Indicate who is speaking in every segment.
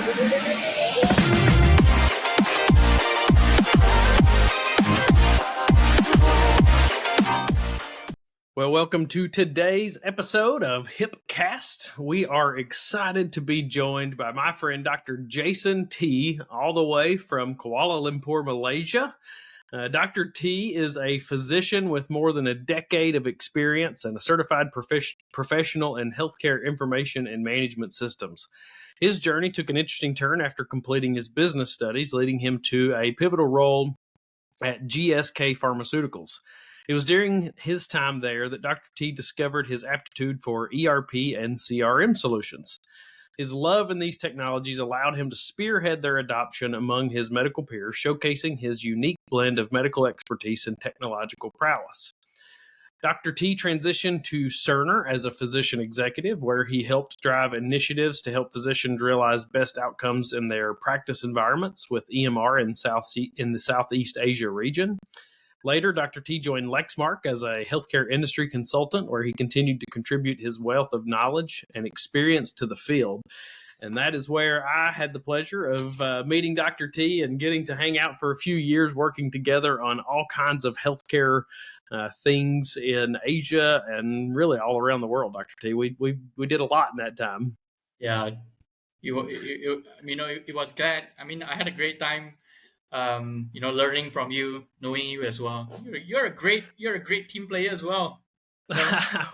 Speaker 1: Well, welcome to today's episode of HIPcast. We are excited to be joined by my friend Dr. Jason T, all the way from Kuala Lumpur, Malaysia. Dr. T is a physician with more than a decade of experience and a certified professional in healthcare information and management systems. His journey took an interesting turn after completing his business studies, leading him to a pivotal role at GSK Pharmaceuticals. It was during his time there that Dr. T discovered his aptitude for ERP and CRM solutions. His love in these technologies allowed him to spearhead their adoption among his medical peers, showcasing his unique blend of medical expertise and technological prowess. Dr. T transitioned to Cerner as a physician executive, where he helped drive initiatives to help physicians realize best outcomes in their practice environments with EMR in the Southeast Asia region. Later, Dr. T joined Lexmark as a healthcare industry consultant, where he continued to contribute his wealth of knowledge and experience to the field. And that is where I had the pleasure of meeting Dr. T and getting to hang out for a few years, working together on all kinds of healthcare things in Asia and really all around the world. Dr. T, we did a lot in that time.
Speaker 2: Yeah, it was glad. I mean, I had a great time. Learning from you, knowing you as well. You're a great team player as well.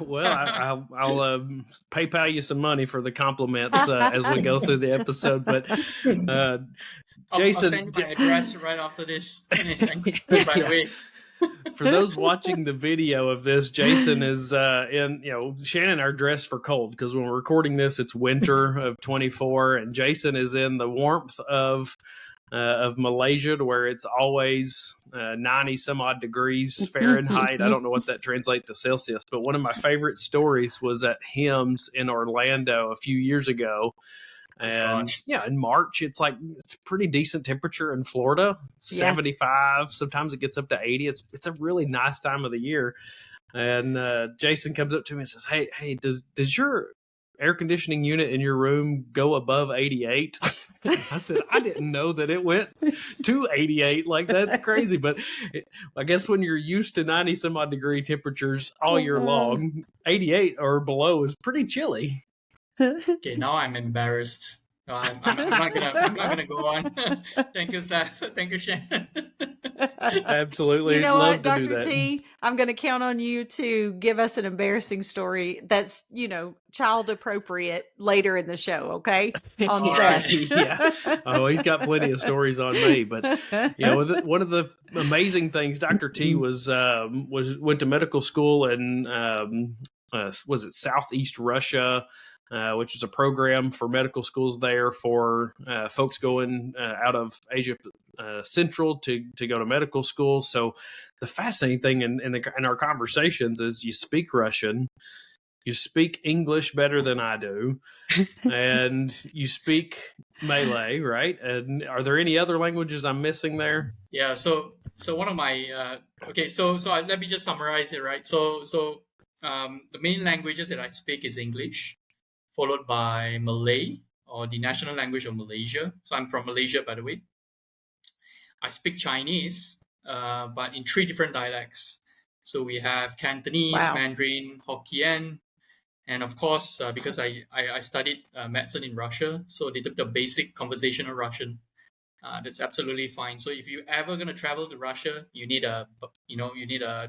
Speaker 1: Well, I'll PayPal you some money for the compliments as we go through the episode. But Jason,
Speaker 2: I'll send you my address right after this. By the way.
Speaker 1: For those watching the video of this, Jason is Shannan and I are dressed for cold because when we're recording this, it's winter of 24, and Jason is in the warmth of Malaysia, to where it's always 90 some odd degrees Fahrenheit. I don't know what that translates to Celsius, but one of my favorite stories was at HIMSS in Orlando a few years ago. And in March, it's a pretty decent temperature in Florida, 75. Sometimes it gets up to 80. It's a really nice time of the year. And Jason comes up to me and says, Hey, does your air conditioning unit in your room go above 88? I said, I didn't know that it went to 88. Like, that's crazy. But I guess when you're used to 90 some odd degree temperatures all year long, 88 or below is pretty chilly.
Speaker 2: Okay, now I'm embarrassed. I'm not gonna go on. Thank you, Seth. Thank you, Shannan.
Speaker 1: Absolutely.
Speaker 3: You know
Speaker 1: Love
Speaker 3: what,
Speaker 1: to do
Speaker 3: Dr.
Speaker 1: that.
Speaker 3: T, I'm going to count on you to give us an embarrassing story that's, child appropriate later in the show, okay? On Seth.
Speaker 1: Yeah. Oh, he's got plenty of stories on me. But one of the amazing things, Dr. T went to medical school in was it Southeast Russia? Which is a program for medical schools there for folks going out of Asia Central to go to medical school. So the fascinating thing in our conversations is you speak Russian, you speak English better than I do, and you speak Malay, right? And are there any other languages I'm missing there?
Speaker 2: Yeah. So one of my let me just summarize it, right? So the main languages that I speak is English, followed by Malay, or the national language of Malaysia. So I'm from Malaysia, by the way. I speak Chinese, but in 3 different dialects. So we have Cantonese, Mandarin, Hokkien, and of course, because I studied medicine in Russia, so they took the basic conversational Russian. That's absolutely fine. So if you're ever gonna travel to Russia, you need a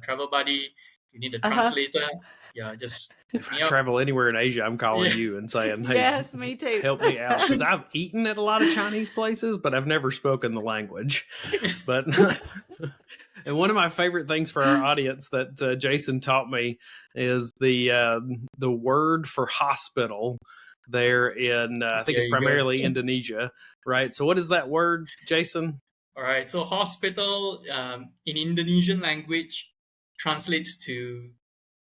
Speaker 2: travel buddy, you need a translator. Yeah, just
Speaker 1: if I travel anywhere in Asia, I'm calling you and saying, "Hey,
Speaker 3: yes, me too.
Speaker 1: Help me out," because I've eaten at a lot of Chinese places, but I've never spoken the language. But and one of my favorite things for our audience that Jason taught me is the word for hospital there in I think it's primarily Indonesia, right? So what is that word, Jason?
Speaker 2: All right. So hospital in Indonesian language translates to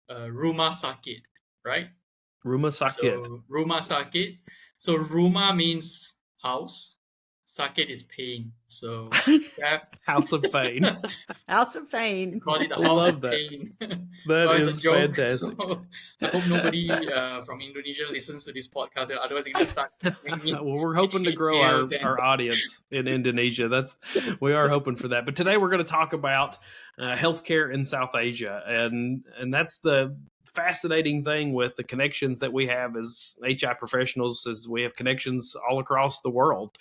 Speaker 2: rumah sakit, right?
Speaker 1: Rumah sakit.
Speaker 2: So rumah sakit. So rumah means house. sakit is pain. So Seth,
Speaker 1: House of Pain.
Speaker 3: House of Pain.
Speaker 2: call it the
Speaker 1: I
Speaker 2: house
Speaker 1: love
Speaker 2: of
Speaker 1: that.
Speaker 2: pain.
Speaker 1: That
Speaker 2: Well, it's a
Speaker 1: is
Speaker 2: joke.
Speaker 1: fantastic.
Speaker 2: So I hope nobody from Indonesia listens to this podcast. Otherwise, they're gonna start spamming me.
Speaker 1: Well, we're hoping to grow
Speaker 2: Emails and-
Speaker 1: our audience in Indonesia. We are hoping for that. But today we're going to talk about healthcare in South Asia, and that's the fascinating thing with the connections that we have as HI professionals, is we have connections all across the world.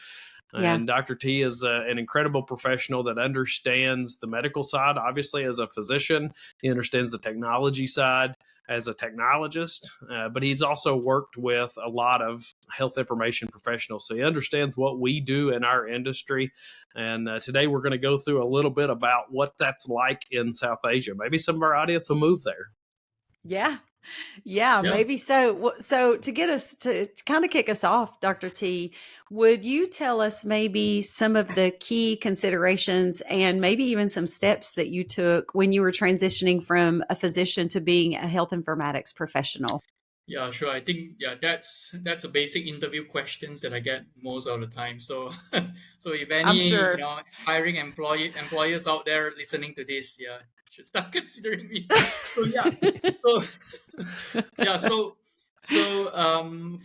Speaker 3: Yeah.
Speaker 1: And Dr. T is an incredible professional that understands the medical side, obviously, as a physician. He understands the technology side as a technologist, but he's also worked with a lot of health information professionals. So he understands what we do in our industry. And today we're going to go through a little bit about what that's like in South Asia. Maybe some of our audience will move there.
Speaker 3: Yeah. Yeah,
Speaker 2: Yeah.
Speaker 3: maybe so. So to get us to kind of kick us off, Dr. T, would you tell us maybe some of the key considerations and maybe even some steps that you took when you were transitioning from a physician to being a health informatics professional?
Speaker 2: Yeah, sure. I think that's a basic interview questions that I get most of the time. So so if
Speaker 3: I'm
Speaker 2: any
Speaker 3: sure.
Speaker 2: hiring employers out there listening to this, yeah, should start considering me. So yeah, so yeah,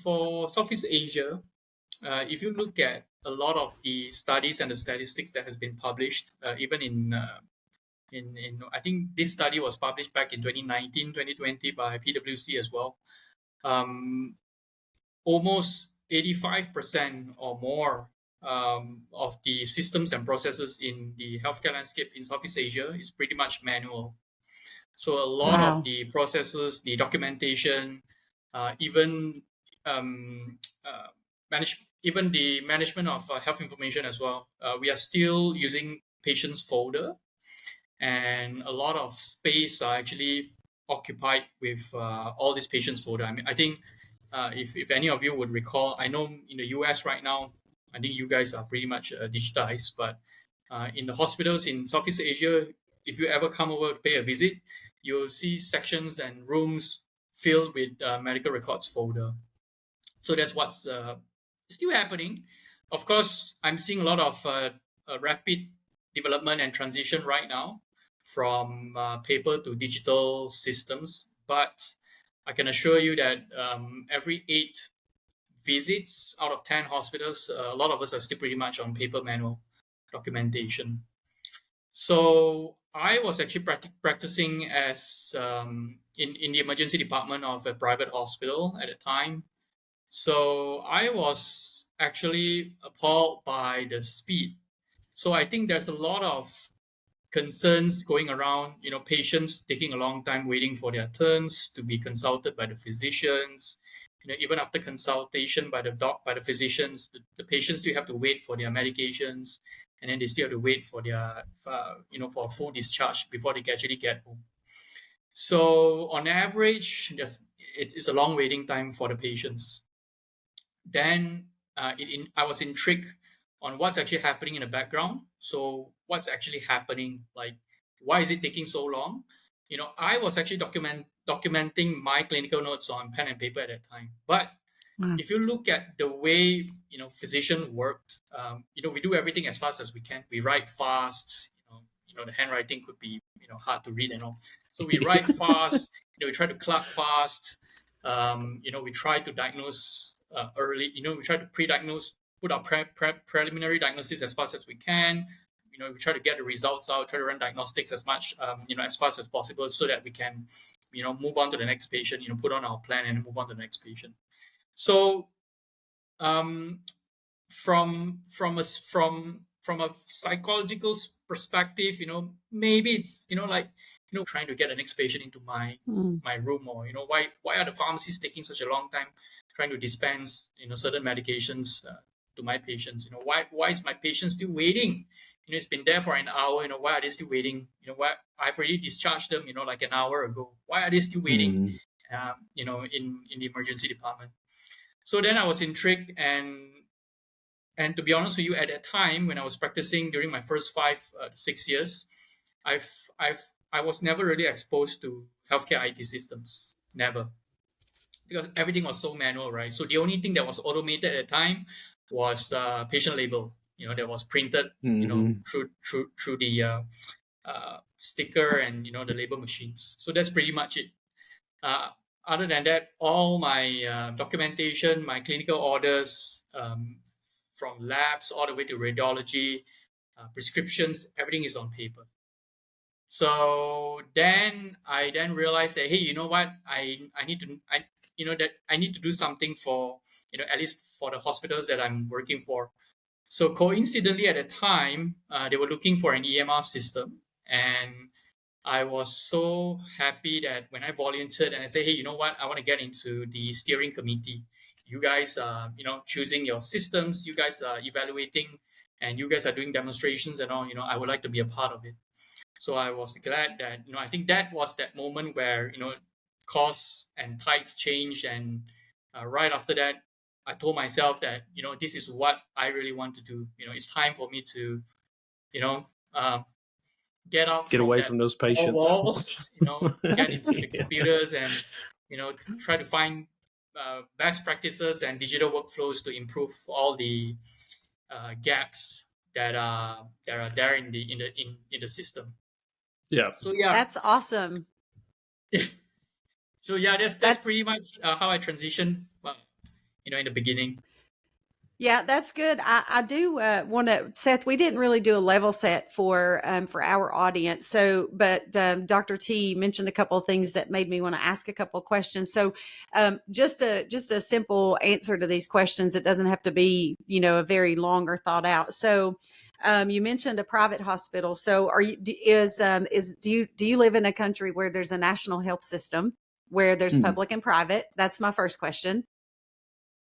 Speaker 2: for Southeast Asia, if you look at a lot of the studies and the statistics that has been published, even in I think this study was published back in 2019, 2020 by PwC as well. Almost 85% or more of the systems and processes in the healthcare landscape in Southeast Asia is pretty much manual. So a lot
Speaker 3: Wow.
Speaker 2: of the processes, the documentation, even even the management of health information as well. We are still using patients folder, and a lot of space are actually occupied with all these patients folder. I mean, I think if any of you would recall, I know in the US right now, I think you guys are pretty much digitized, but in the hospitals in Southeast Asia, if you ever come over to pay a visit, you'll see sections and rooms filled with medical records folder. So that's what's still happening. Of course, I'm seeing a lot of rapid development and transition right now from paper to digital systems. But I can assure you that every 8 visits out of 10 hospitals, a lot of us are still pretty much on paper manual documentation. So I was actually practicing as in the emergency department of a private hospital at the time. So I was actually appalled by the speed. So I think there's a lot of concerns going around, patients taking a long time waiting for their turns to be consulted by the physicians. Even after consultation by the physicians, the patients still have to wait for their medications, and then they still have to wait for their for a full discharge before they can actually get home. So on average, it's a long waiting time for the patients. Then I was intrigued on what's actually happening in the background. So what's actually happening? Like, why is it taking so long? I was actually documenting my clinical notes on pen and paper at that time. But if you look at the way physician worked, we do everything as fast as we can. We write fast. The handwriting could be hard to read and all. So we write fast. We try to clerk fast. We try to diagnose early. We try to pre-diagnose, put our preliminary diagnosis as fast as we can. We try to get the results out, try to run diagnostics as much, as fast as possible, so that we can, move on to the next patient. Put on our plan and move on to the next patient. So, from a psychological perspective, maybe it's trying to get the next patient into my room, or why are the pharmacies taking such a long time trying to dispense certain medications to my patients? Why is my patient still waiting? It's been there for an hour. Why are they still waiting? Why I've already discharged them like an hour ago. Why are they still waiting? In the emergency department. So then I was intrigued, and to be honest with you, at that time when I was practicing during my first 5 to 6 years, I was never really exposed to healthcare IT systems, never, because everything was so manual, right? So the only thing that was automated at the time was patient label. that was printed, through the sticker and the label machines. So that's pretty much it. Other than that, all my documentation, my clinical orders, from labs all the way to radiology, prescriptions, everything is on paper. So then I realized that, hey, you know what, I need to do something for, at least for the hospitals that I'm working for. So coincidentally, at the time, they were looking for an EMR system, and I was so happy that when I volunteered and I said, hey, you know what, I want to get into the steering committee. You guys are, choosing your systems, you guys are evaluating, and you guys are doing demonstrations and all, I would like to be a part of it. So I was glad that, I think that was that moment where, costs and tides changed. And right after that, I told myself that, this is what I really want to do. It's time for me to, get out
Speaker 1: Get
Speaker 2: from
Speaker 1: away
Speaker 2: that
Speaker 1: from those
Speaker 2: four
Speaker 1: patients.
Speaker 2: walls, get into the computers and, try to find best practices and digital workflows to improve all the gaps that are there in the system.
Speaker 1: Yeah.
Speaker 2: So yeah,
Speaker 3: That's awesome.
Speaker 2: so yeah, that's
Speaker 3: That's
Speaker 2: pretty much how I transitioned, in the beginning.
Speaker 3: Yeah, that's good. I do want to, Seth. We didn't really do a level set for our audience. So, but Dr. T mentioned a couple of things that made me want to ask a couple of questions. So, just a simple answer to these questions. It doesn't have to be a very long or thought out. So, you mentioned a private hospital. So, do you live in a country where there's a national health system where there's public and private? That's my first question.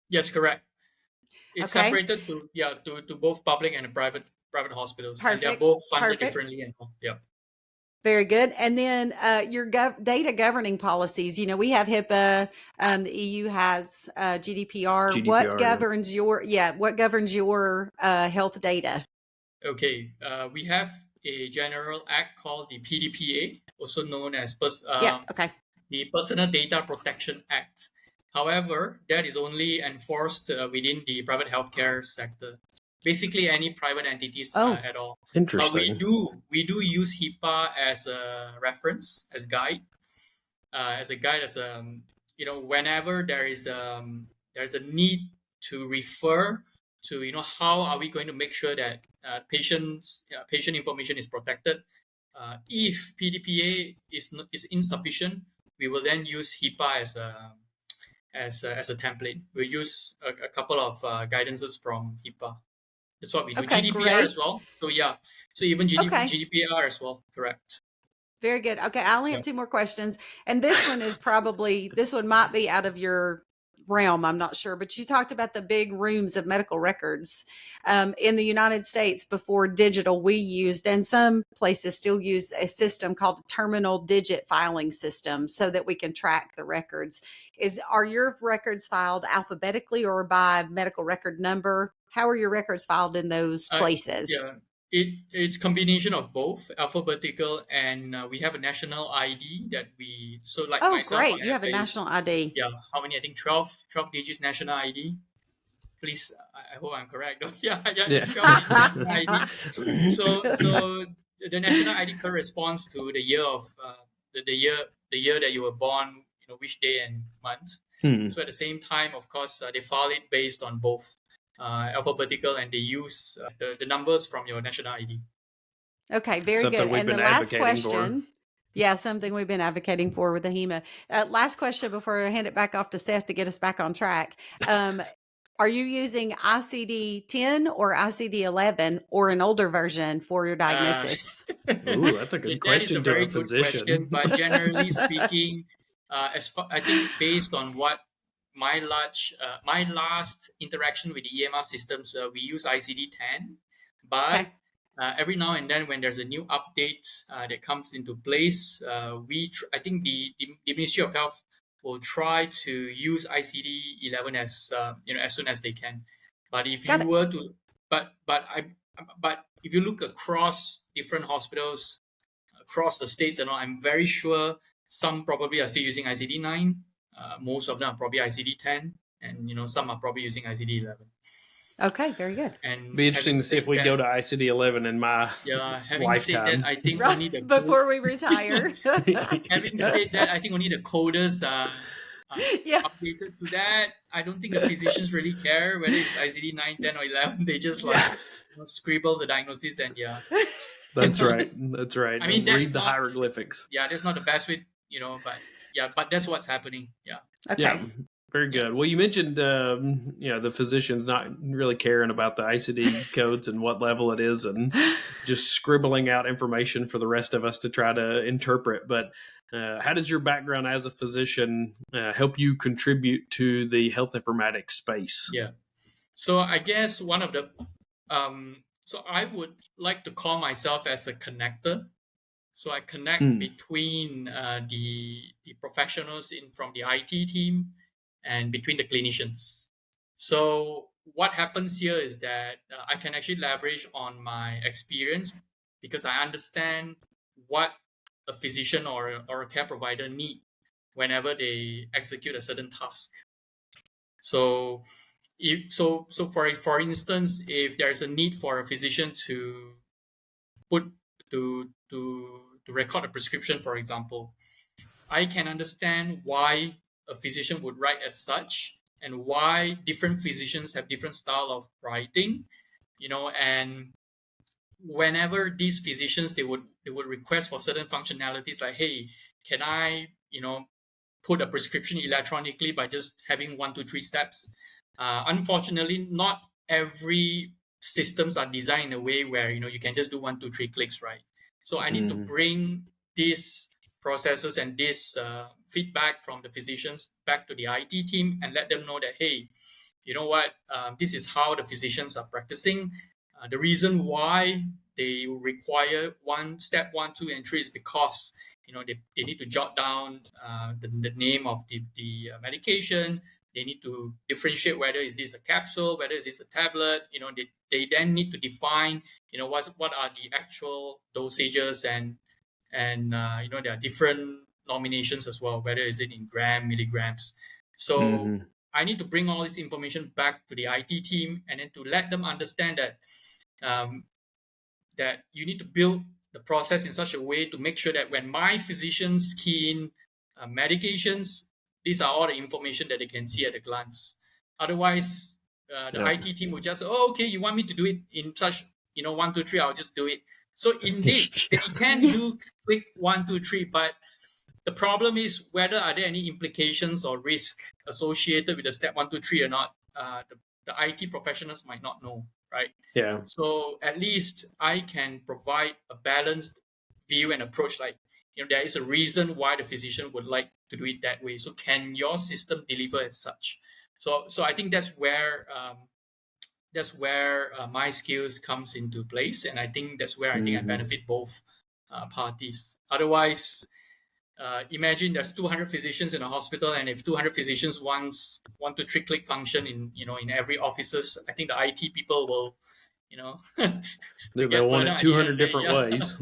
Speaker 2: Yes, correct. It's
Speaker 3: Okay.
Speaker 2: separated to both public and private hospitals, and they're
Speaker 3: Perfect.
Speaker 2: both funded
Speaker 3: Perfect.
Speaker 2: differently and all. Yeah.
Speaker 3: Very good. And then your data governing policies. We have HIPAA. The EU has GDPR. What governs what governs your health data?
Speaker 2: Okay. We have a general act called the PDPA, also known as
Speaker 3: Okay.
Speaker 2: the Personal Data Protection Act. However, that is only enforced within the private healthcare sector. Basically, any private entities at all.
Speaker 1: Interesting.
Speaker 2: We do use HIPAA as a reference, as guide, whenever there's a need to refer to, how are we going to make sure that patient information is protected. If PDPA is insufficient, we will then use HIPAA as a template. We'll use a couple of guidances from HIPAA. That's what we do.
Speaker 3: Okay,
Speaker 2: GDPR
Speaker 3: great.
Speaker 2: as well. So yeah, so even
Speaker 3: Okay.
Speaker 2: GDPR as well. Correct.
Speaker 3: Very good. Okay, I only have two more questions, and this one might be out of your realm. I'm not sure, but you talked about the big rooms of medical records in the United States. Before digital, we used, and some places still use, a system called a terminal digit filing system, so that we can track the records. Are your records filed alphabetically or by medical record number? How are your records filed in those places?
Speaker 2: Yeah, it's combination of both alphabetical and we have a national ID that we. So like myself,
Speaker 3: great! You have a national ID.
Speaker 2: Yeah, how many? I think 12 digits national ID. Please, I hope I'm correct. Yeah, it's 12 digits national ID. So the national ID corresponds to the year of the year that you were born. Which day and month. So at the same time, of course, they file it based on both alphabetical, and they use the numbers from your national ID.
Speaker 3: Okay, very good. And the last question. Yeah, something we've been advocating for with the HEMA. Last question before I hand it back off to Seth to get us back on track. Are you using ICD-10 or ICD-11 or an older version for your diagnosis?
Speaker 1: Ooh, that's a good question.
Speaker 2: That is a very good question. But generally speaking, I think based on what my last interaction with the EMR systems, we use ICD-10, but every now and then when there's a new update that comes into place, I think the Ministry of Health will try to use ICD-11 as soon as they can. But if you were to, but if you look across different hospitals across the states and all, I'm very sure some probably are still using ICD-9. Most of them are probably ICD-10, and some are probably using ICD-11.
Speaker 3: Okay, very good.
Speaker 2: And
Speaker 1: Be interesting to see if we go to ICD-11 in my
Speaker 2: having said that,
Speaker 1: lifetime.
Speaker 2: I think only the
Speaker 3: Before we retire.
Speaker 2: having said that, I think only the coders are
Speaker 3: Yeah.
Speaker 2: updated to that. I don't think the physicians really care whether it's ICD 9, 10, or 11. They just like
Speaker 3: Yeah.
Speaker 2: scribble the diagnosis and
Speaker 1: That's right. That's right.
Speaker 2: I mean,
Speaker 1: Read
Speaker 2: that's
Speaker 1: the
Speaker 2: not
Speaker 1: hieroglyphics.
Speaker 2: that's not the best way, but that's what's happening. Yeah.
Speaker 3: Okay.
Speaker 1: Yeah. Very good. Well, you mentioned, the physicians not really caring about the ICD codes and what level it is, and just scribbling out information for the rest of us to try to interpret. But how does your background as a physician help you contribute to the health informatics space?
Speaker 2: Yeah. So I guess one of the, so I would like to call myself as a connector. So I connect between the professionals from the IT team and between the clinicians. So what happens here is that I can actually leverage on my experience because I understand what a physician or a care provider need whenever they execute a certain task. So for instance, if there's a need for a physician to put to record a prescription, for example, I can understand why a physician would write as such and why different physicians have different style of writing, and whenever these physicians they would request for certain functionalities like, hey, can I put a prescription electronically by just having 1, 2, 3 steps. Unfortunately, not every systems are designed in a way where you can just do 1, 2, 3 clicks, right? So I need to bring these processes and this feedback from the physicians back to the IT team and let them know that, hey, you know what, this is how the physicians are practicing. The reason why they require step 1, 2, and 3 is because they need to jot down the name of the medication. They need to differentiate whether is this a capsule, whether is this a tablet. They then need to define what are the actual dosages and there are different nominations as well, whether is it in milligrams. So I need to bring all this information back to the IT team and then to let them understand that that you need to build the process in such a way to make sure that when my physicians key in medications, these are all the information that they can see at a glance. Otherwise, the IT team would just, okay, you want me to do it in such, 1, 2, 3, I'll just do it. So indeed, they can do quick 1, 2, 3, but the problem is whether are there any implications or risk associated with the step 1, 2, 3 or not. The IT professionals might not know, right?
Speaker 1: Yeah.
Speaker 2: So at least I can provide a balanced view and approach. Like, there is a reason why the physician would like to do it that way. So can your system deliver as such? So I think that's where my skills comes into place, and I think that's where I think I benefit both parties. Otherwise, imagine there's 200 physicians in a hospital, and if 200 physicians want to 3-click function in every offices, I think the IT people will,
Speaker 1: they want it 200 different ways.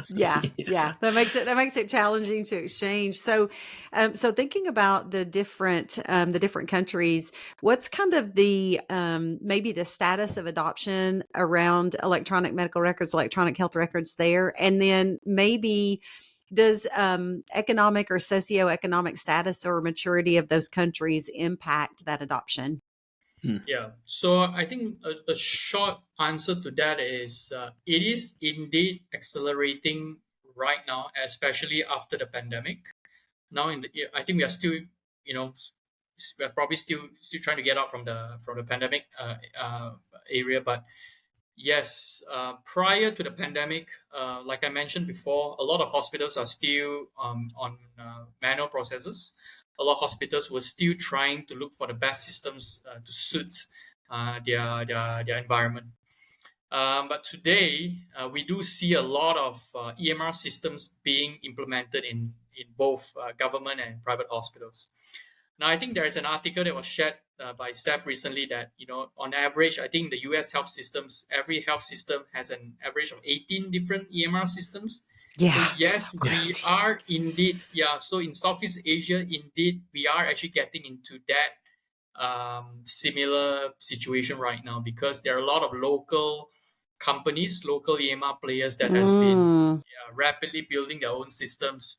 Speaker 3: Yeah. That makes it challenging to exchange. So thinking about the different countries, what's kind of the maybe the status of adoption around electronic medical records, electronic health records there, and then maybe does economic or socioeconomic status or maturity of those countries impact that adoption?
Speaker 2: Yeah. So I think a short answer to that is it is indeed accelerating right now, especially after the pandemic. Now, I think we are still, we're probably still trying to get out from the pandemic area, but yes, prior to the pandemic, like I mentioned before, a lot of hospitals are still on manual processes. A lot of hospitals were still trying to look for the best systems to suit their environment. But today, we do see a lot of EMR systems being implemented in both government and private hospitals. Now, I think there is an article that was shared by Seth recently that, on average, I think the US health systems, every health system has an average of 18 different EMR systems.
Speaker 3: Yeah.
Speaker 2: So yes, we are indeed, so in Southeast Asia, indeed, we are actually getting into that similar situation right now, because there are a lot of local companies, local EMR players that has been rapidly building their own systems,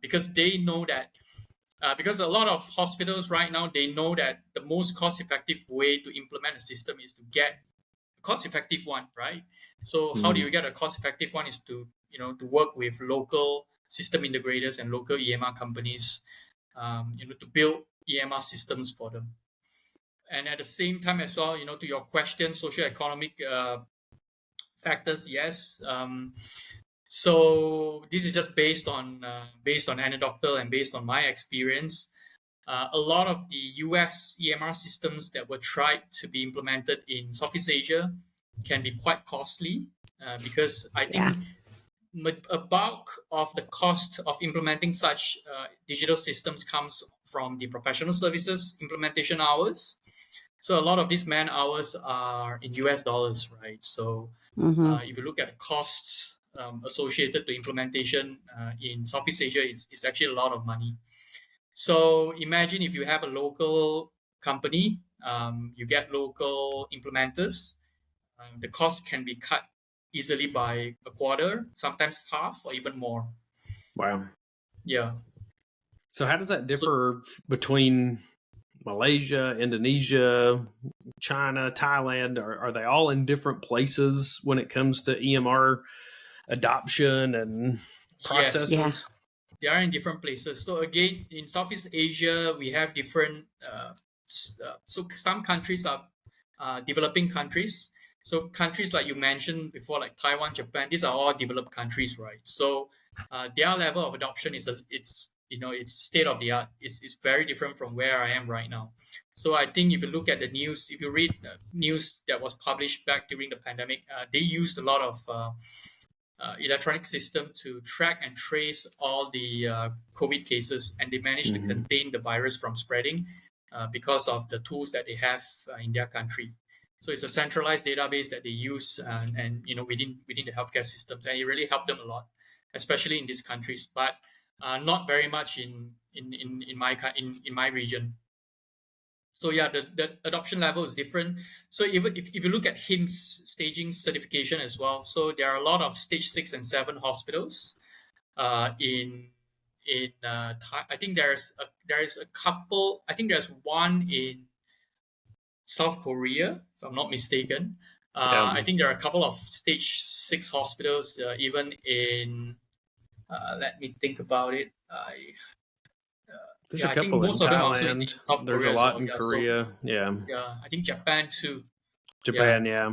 Speaker 2: because they know that because a lot of hospitals right now, they know that the most cost-effective way to implement a system is to get a cost-effective one, right? So how do you get a cost-effective one is to to work with local system integrators and local EMR companies, to build EMR systems for them. And at the same time as well, to your question, socio-economic factors, yes. So this is just based on anecdotal and based on my experience. A lot of the US EMR systems that were tried to be implemented in Southeast Asia can be quite costly, because I think a bulk of the cost of implementing such digital systems comes from the professional services implementation hours. So a lot of these man hours are in US dollars, right? So if you look at the costs associated to implementation in Southeast Asia, it's actually a lot of money. So imagine if you have a local company, you get local implementers, the cost can be cut easily by a quarter, sometimes half, or even more.
Speaker 1: Wow.
Speaker 2: Yeah.
Speaker 1: So how does that differ between Malaysia, Indonesia, China, Thailand? Are they all in different places when it comes to EMR adoption and processes?
Speaker 2: Yes. They are in different places. So again, in Southeast Asia, we have different. So some countries are developing countries. So countries like you mentioned before, like Taiwan, Japan, these are all developed countries, right? So their level of adoption it's state of the art. It's very different from where I am right now. So I think if you look at the news, if you read news that was published back during the pandemic, they used a lot of electronic system to track and trace all the COVID cases, and they managed to contain the virus from spreading because of the tools that they have in their country. So it's a centralized database that they use, and within the healthcare systems, and it really helped them a lot, especially in these countries, but not very much in my region. So yeah, the adoption level is different. So even if you look at HIMSS staging certification as well, so there are a lot of stage 6 and 7 hospitals I think there's a couple. I think there's one in South Korea, if I'm not mistaken. I think there are a couple of stage 6 hospitals even in let me think about it.
Speaker 1: There's
Speaker 2: Yeah,
Speaker 1: a
Speaker 2: I think
Speaker 1: couple in
Speaker 2: most of them are also in
Speaker 1: Thailand.
Speaker 2: South
Speaker 1: There's
Speaker 2: Korea
Speaker 1: a
Speaker 2: as
Speaker 1: lot
Speaker 2: well.
Speaker 1: in
Speaker 2: Yeah,
Speaker 1: Korea.
Speaker 2: so
Speaker 1: Yeah.
Speaker 2: I think Japan too.
Speaker 1: Japan, yeah.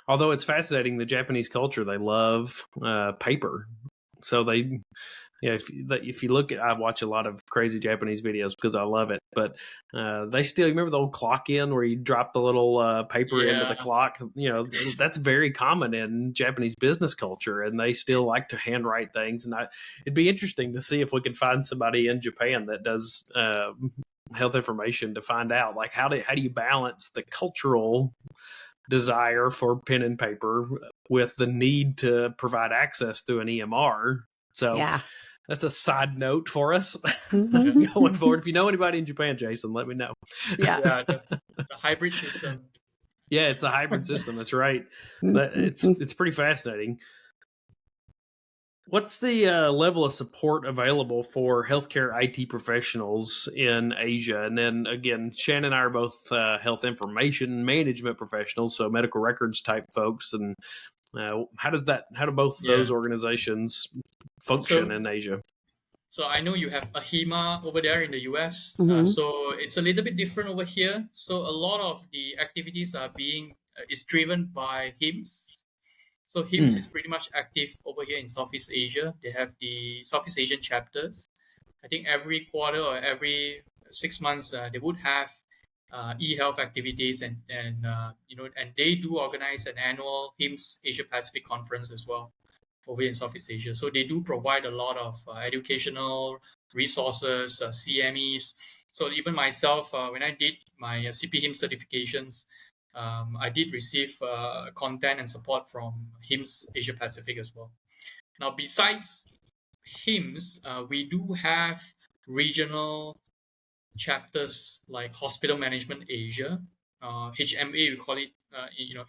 Speaker 1: Although it's fascinating, the Japanese culture, they love paper. So they, if you look at, I watch a lot of crazy Japanese videos because I love it. But they still, remember the old clock in where you drop the little paper into the clock? That's very common in Japanese business culture, and they still like to handwrite things. And it'd be interesting to see if we can find somebody in Japan that does health information to find out, like, how do you balance the cultural desire for pen and paper with the need to provide access through an EMR. So that's a side note for us going forward. If you know anybody in Japan, Jason, let me know.
Speaker 2: Yeah, the hybrid system.
Speaker 1: Yeah, it's a hybrid system. That's right. It's pretty fascinating. What's the level of support available for healthcare IT professionals in Asia? And then again, Shannon and I are both health information management professionals, so medical records type folks. And how do both of those organizations function in Asia?
Speaker 2: So I know you have AHIMA over there in the US. So it's a little bit different over here. So a lot of the activities are is driven by HIMSS. So HIMSS is pretty much active over here in Southeast Asia. They have the Southeast Asian chapters. I think every quarter or every 6 months they would have e-health activities, and they do organize an annual HIMSS Asia Pacific conference as well over in Southeast Asia. So they do provide a lot of educational resources, CMEs. So even myself, when I did my CP-HIMSS certifications, I did receive content and support from HIMSS Asia Pacific as well. Now, besides HIMSS, we do have regional chapters like Hospital Management Asia, HMA, we call it,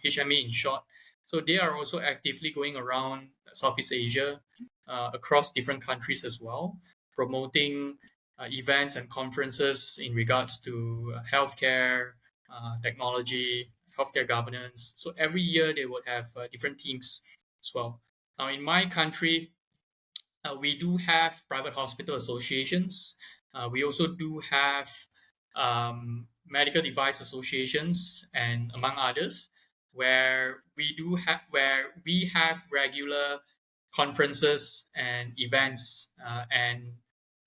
Speaker 2: HMA in short. So they are also actively going around Southeast Asia, across different countries as well, promoting events and conferences in regards to healthcare, technology, healthcare governance. So every year they would have different teams as well. Now, in my country, we do have private hospital associations. We also do have medical device associations, and among others, where we have regular conferences and events, and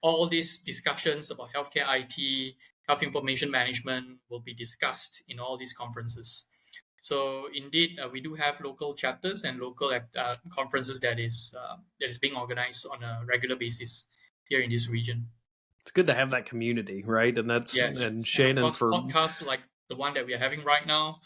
Speaker 2: all these discussions about healthcare IT, health information management will be discussed in all these conferences. So indeed, we do have local chapters and local conferences that is being organized on a regular basis here in this region.
Speaker 1: It's good to have that community, right? And that's
Speaker 2: Yes,
Speaker 1: and
Speaker 2: and of
Speaker 1: Shannon
Speaker 2: course,
Speaker 1: for
Speaker 2: podcasts like the one that we are having right now.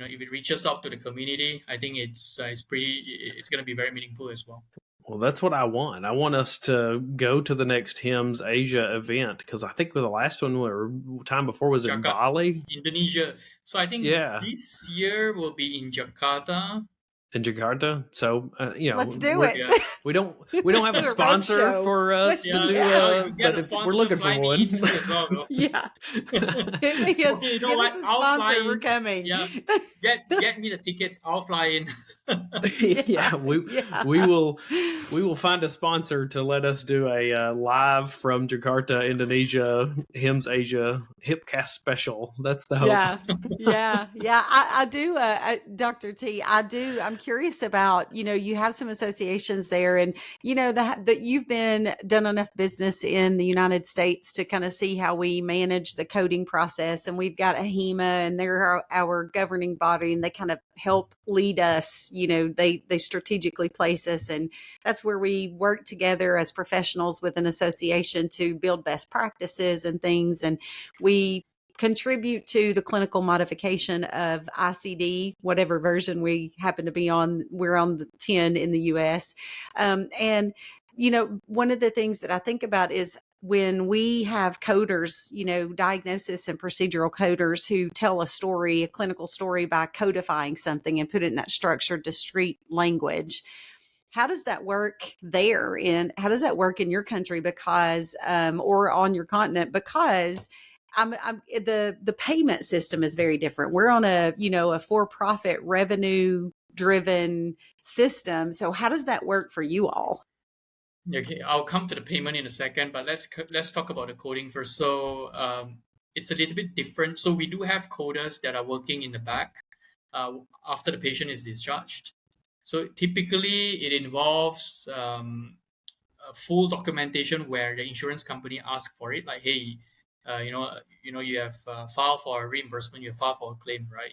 Speaker 2: If it reaches out to the community, I think it's going to be very meaningful as well.
Speaker 1: well, that's what I want. I want us to go to the next HIMSS Asia event because I think the last one or time before was in
Speaker 2: Jakarta,
Speaker 1: Bali,
Speaker 2: Indonesia. So I think
Speaker 1: Yeah.
Speaker 2: this year will be in Jakarta.
Speaker 1: in Jakarta. So
Speaker 3: Let's do
Speaker 1: we're-
Speaker 3: it.
Speaker 2: Yeah.
Speaker 1: We don't have
Speaker 3: do
Speaker 1: a
Speaker 3: a
Speaker 1: sponsor
Speaker 3: roadshow.
Speaker 1: for us to do.
Speaker 2: If you get
Speaker 1: But
Speaker 2: a
Speaker 1: if
Speaker 2: sponsor,
Speaker 1: we're looking
Speaker 2: fly
Speaker 1: for
Speaker 2: me
Speaker 1: one.
Speaker 2: in too as well, bro.
Speaker 3: Yeah.
Speaker 2: Okay,
Speaker 3: Get us,
Speaker 2: you know
Speaker 3: get
Speaker 2: what?
Speaker 3: us a
Speaker 2: I'll fly
Speaker 3: sponsor. We're
Speaker 2: in.
Speaker 3: coming.
Speaker 2: Yeah. Get me the tickets. I'll fly in.
Speaker 1: Yeah, we will find a sponsor to let us do a live from Jakarta, Indonesia, HIMSS Asia HIPcast special. That's the hopes.
Speaker 3: Yeah. I do, Dr. T. I'm curious about, you have some associations there, and that you've done enough business in the United States to kind of see how we manage the coding process. And we've got AHIMA, and they're our governing body, and they kind of help lead us. They strategically place us, and that's where we work together as professionals with an association to build best practices and things. And we contribute to the clinical modification of ICD, whatever version we happen to be on. We're on the 10 in the US. And, one of the things that I think about is when we have coders, diagnosis and procedural coders who tell a clinical story by codifying something and put it in that structured, discrete language. How does that work there? And how does that work in your country? Because, or on your continent? Because the payment system is very different. We're on a for-profit revenue driven system. So how does that work for you all?
Speaker 2: Okay, I'll come to the payment in a second, but let's talk about the coding first. So it's a little bit different. So we do have coders that are working in the back after the patient is discharged. So typically it involves a full documentation where the insurance company asks for it, like, hey, you have filed for a reimbursement, you have filed for a claim, right?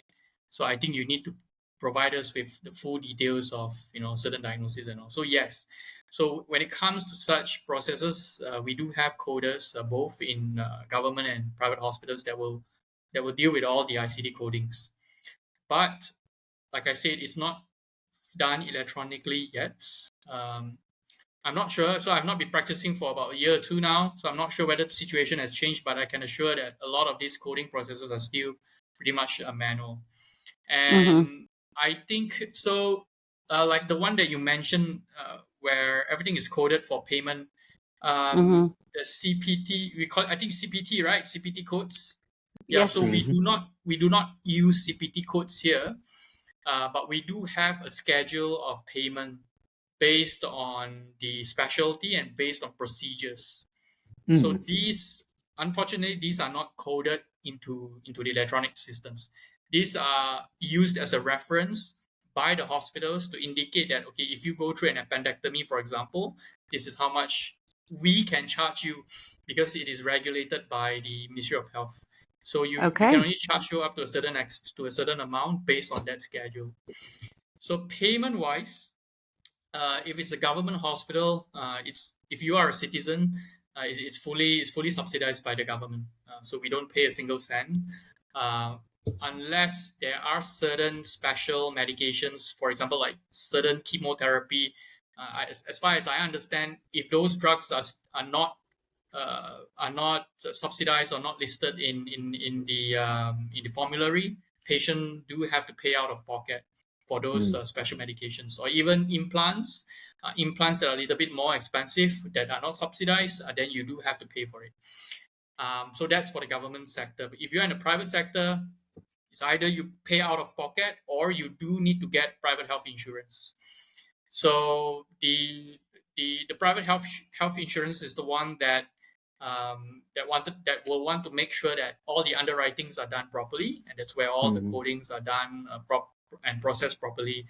Speaker 2: So I think you need to provide us with the full details of certain diagnoses and all. So yes, so when it comes to such processes, we do have coders both in government and private hospitals that will deal with all the ICD codings. But like I said, it's not done electronically yet. I'm not sure. So I've not been practicing for about a year or two now. So I'm not sure whether the situation has changed, but I can assure that a lot of these coding processes are still pretty much manual. And I think so, like the one that you mentioned, where everything is coded for payment, the CPT, I think CPT, right? CPT codes. Yeah.
Speaker 3: Yes.
Speaker 2: So we do not use CPT codes here, but we do have a schedule of payment based on the specialty and based on procedures. So unfortunately, these are not coded into the electronic systems. These are used as a reference by the hospitals to indicate that, okay, if you go through an appendectomy, for example, this is how much we can charge you, because it is regulated by the Ministry of Health. So you can only charge you up to a certain amount based on that schedule. So payment wise, if it's a government hospital, if you are a citizen, it's fully subsidized by the government. So we don't pay a single cent, unless there are certain special medications, for example, like certain chemotherapy. As far as I understand, if those drugs are not are not subsidized or not listed in the formulary, patient do have to pay out of pocket for those special medications, or even implants. Implants that are a little bit more expensive that are not subsidized, then you do have to pay for it. So that's for the government sector. But if you're in the private sector, it's either you pay out of pocket or you do need to get private health insurance. So the private health insurance is the one that will want to make sure that all the underwritings are done properly, and that's where all the codings are done and processed properly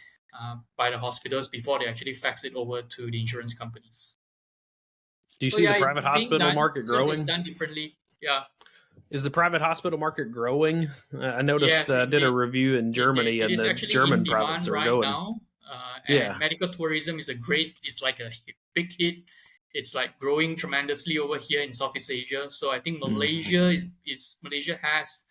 Speaker 2: by the hospitals before they actually fax it over to the insurance companies.
Speaker 1: Do you see the private hospital market growing?
Speaker 2: It's done differently. Yeah.
Speaker 1: Is the private hospital market growing? I noticed I did a review in Germany, and the German privates are going
Speaker 2: now. And medical tourism is it's like a big hit. It's like growing tremendously over here in Southeast Asia. So I think Malaysia Malaysia has,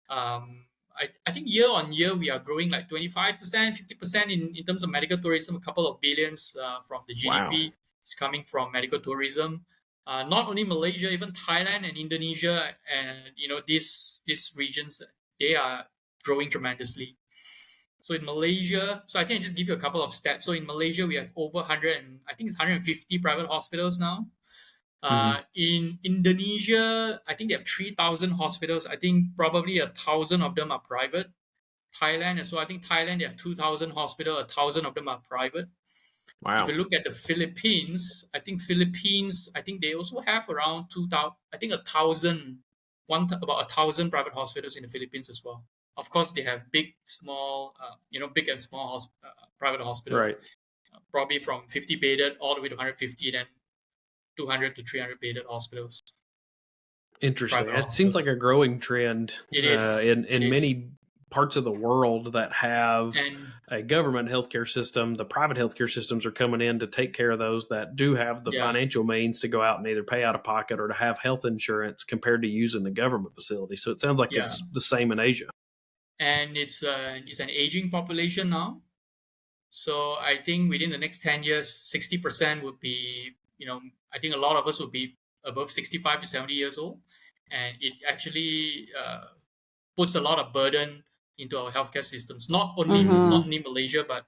Speaker 2: I think year on year we are growing like 25%, 50% in terms of medical tourism. A couple of billions from the GDP is coming from medical tourism. Not only Malaysia, even Thailand and Indonesia, and these regions, they are growing tremendously. So in Malaysia, I think I just give you a couple of stats. So in Malaysia, we have over 150 private hospitals now. In Indonesia, I think they have 3,000 hospitals. I think probably 1,000 of them are private. Thailand as well. I think Thailand, they have 2,000 hospitals. 1,000 of them are private.
Speaker 1: Wow.
Speaker 2: If you look at the Philippines, I think they also have around 2,000. I think 1,000, about 1,000 private hospitals in the Philippines as well. Of course, they have big and small private hospitals.
Speaker 1: Right.
Speaker 2: Probably from 50 bedded all the way to 150, then 200 to 300 bedded hospitals.
Speaker 1: Interesting. It seems like a growing trend.
Speaker 2: It is.
Speaker 1: In many parts of the world that have a government healthcare system, the private healthcare systems are coming in to take care of those that do have the financial means to go out and either pay out of pocket or to have health insurance compared to using the government facility. So it sounds like it's the same in Asia.
Speaker 2: And it's an aging population now. So I think within the next 10 years, 60% would be, I think a lot of us would be above 65 to 70 years old. And it actually puts a lot of burden into our healthcare systems, not only Malaysia, but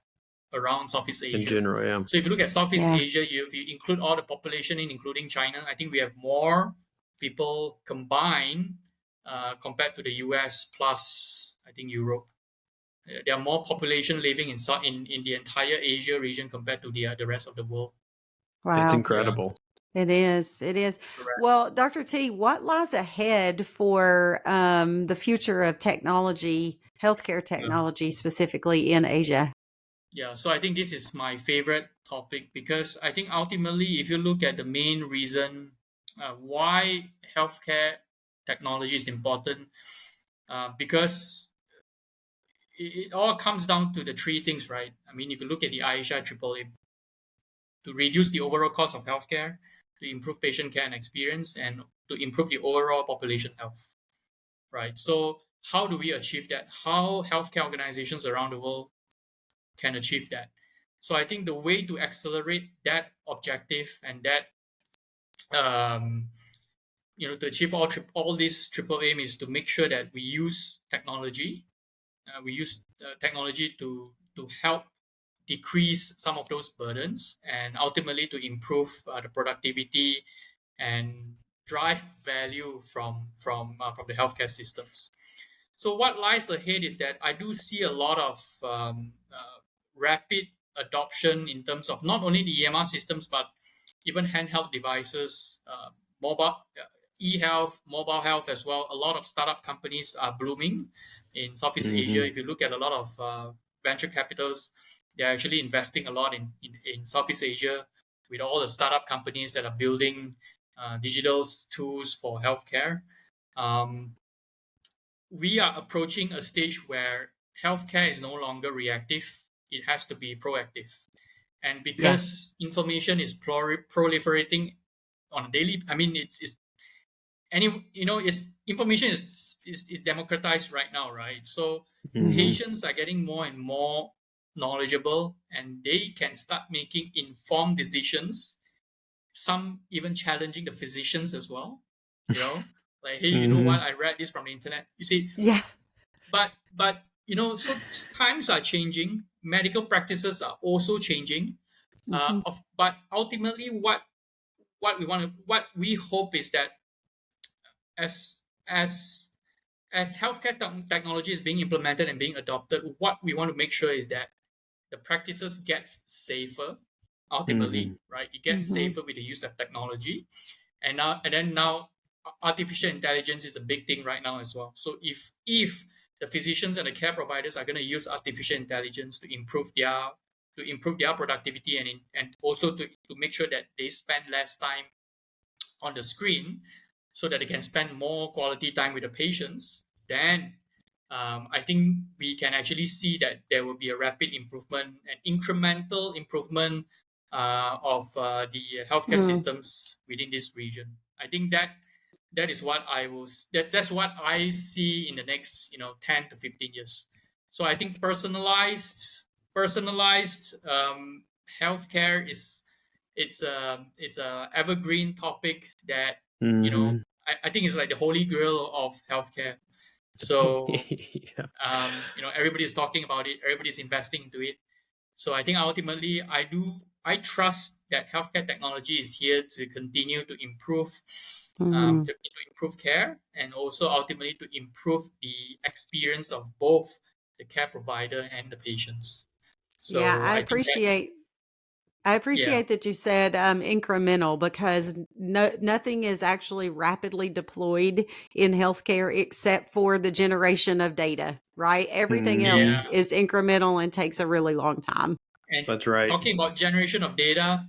Speaker 2: around Southeast Asia.
Speaker 1: In general, yeah.
Speaker 2: So if you look at Southeast Asia, if you include all the population including China, I think we have more people combined compared to the US plus, I think, Europe. There are more population living in the entire Asia region compared to the rest of the world.
Speaker 3: Wow.
Speaker 1: It's incredible.
Speaker 3: It is.
Speaker 2: Correct.
Speaker 3: Well, Dr. T, what lies ahead for the future of technology, healthcare technology, specifically in Asia?
Speaker 2: Yeah, so I think this is my favorite topic because I think ultimately, if you look at the main reason why healthcare technology is important, because it all comes down to the three things, right? I mean, if you look at the HIPAA, to reduce the overall cost of healthcare, to improve patient care and experience, and to improve the overall population health, right? So how do we achieve that? How healthcare organizations around the world can achieve that? So I think the way to accelerate that objective and that, to achieve all these triple aim is to make sure that we use technology. We use technology to help decrease some of those burdens and ultimately to improve the productivity and drive value from the healthcare systems. So what lies ahead is that I do see a lot of rapid adoption in terms of not only the EMR systems but even handheld devices, mobile e-health, mobile health as well. A lot of startup companies are blooming in Southeast Asia. If you look at a lot of venture capitals, they're actually investing a lot in Southeast Asia with all the startup companies that are building digital tools for healthcare. We are approaching a stage where healthcare is no longer reactive. It has to be proactive. And because information is proliferating on a daily, I mean, information is democratized right now, right? So patients are getting more and more knowledgeable, and they can start making informed decisions some even challenging the physicians as well. Like, hey, you know what? I read this from the internet. You see,
Speaker 3: Yeah.
Speaker 2: but so times are changing. Medical practices are also changing. But ultimately, what we hope is that as as as healthcare technology is being implemented and being adopted, what we want to make sure is that the practices gets safer. Ultimately, right? It gets safer with the use of technology, and now artificial intelligence is a big thing right now as well. So if the physicians and the care providers are going to use artificial intelligence to improve their productivity and also to make sure that they spend less time on the screen so that they can spend more quality time with the patients, then I think we can actually see that there will be a rapid improvement, an incremental improvement of the healthcare systems within this region. I think that is what that's what I see in the next 10 to 15 years. So I think personalized healthcare is it's a evergreen topic that I think it's like the holy grail of healthcare. So everybody's talking about it, everybody's investing into it. So I think ultimately I trust that healthcare technology is here to continue to improve to improve care, and also ultimately to improve the experience of both the care provider and the patients.
Speaker 3: Yeah,
Speaker 2: So I think that's
Speaker 3: I
Speaker 2: yeah.
Speaker 3: appreciate that you said incremental, because nothing is actually rapidly deployed in healthcare except for the generation of data, right? Everything else
Speaker 2: Yeah.
Speaker 3: is incremental and takes a really long time.
Speaker 2: And
Speaker 1: That's right.
Speaker 2: talking about generation of data,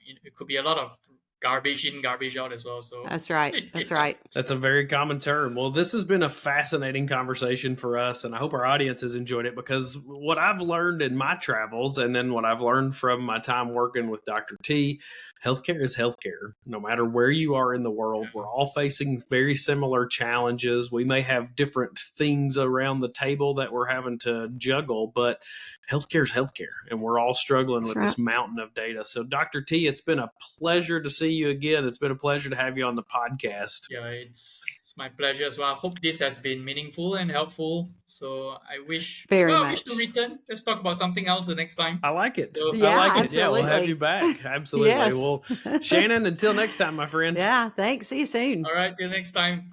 Speaker 2: it could be a lot of garbage in, garbage out as well. So
Speaker 3: That's right. That's
Speaker 2: yeah.
Speaker 3: right.
Speaker 1: That's a very common term. Well, this has been a fascinating conversation for us, and I hope our audience has enjoyed it, because what I've learned in my travels, and then what I've learned from my time working with Dr. T, healthcare is healthcare. No matter where you are in the world, we're all facing very similar challenges. We may have different things around the table that we're having to juggle, but healthcare is healthcare, and we're all struggling
Speaker 3: That's
Speaker 1: with
Speaker 3: right.
Speaker 1: this mountain of data. So, Dr. T, it's been a pleasure to see you again. It's been a pleasure to have you on the podcast.
Speaker 2: Yeah, it's my pleasure as well. I hope this has been meaningful and helpful. So I wish
Speaker 3: Very
Speaker 2: I wish to
Speaker 3: much.
Speaker 2: return. Let's talk about something else the next time.
Speaker 1: I like it.
Speaker 2: So
Speaker 1: I
Speaker 3: Yeah,
Speaker 1: like it. Yeah, we'll have
Speaker 3: absolutely.
Speaker 1: you back. Absolutely.
Speaker 3: Yes.
Speaker 1: Well, Shannan, until next time, my friend.
Speaker 3: Yeah, thanks. See you soon.
Speaker 2: all right, till next time.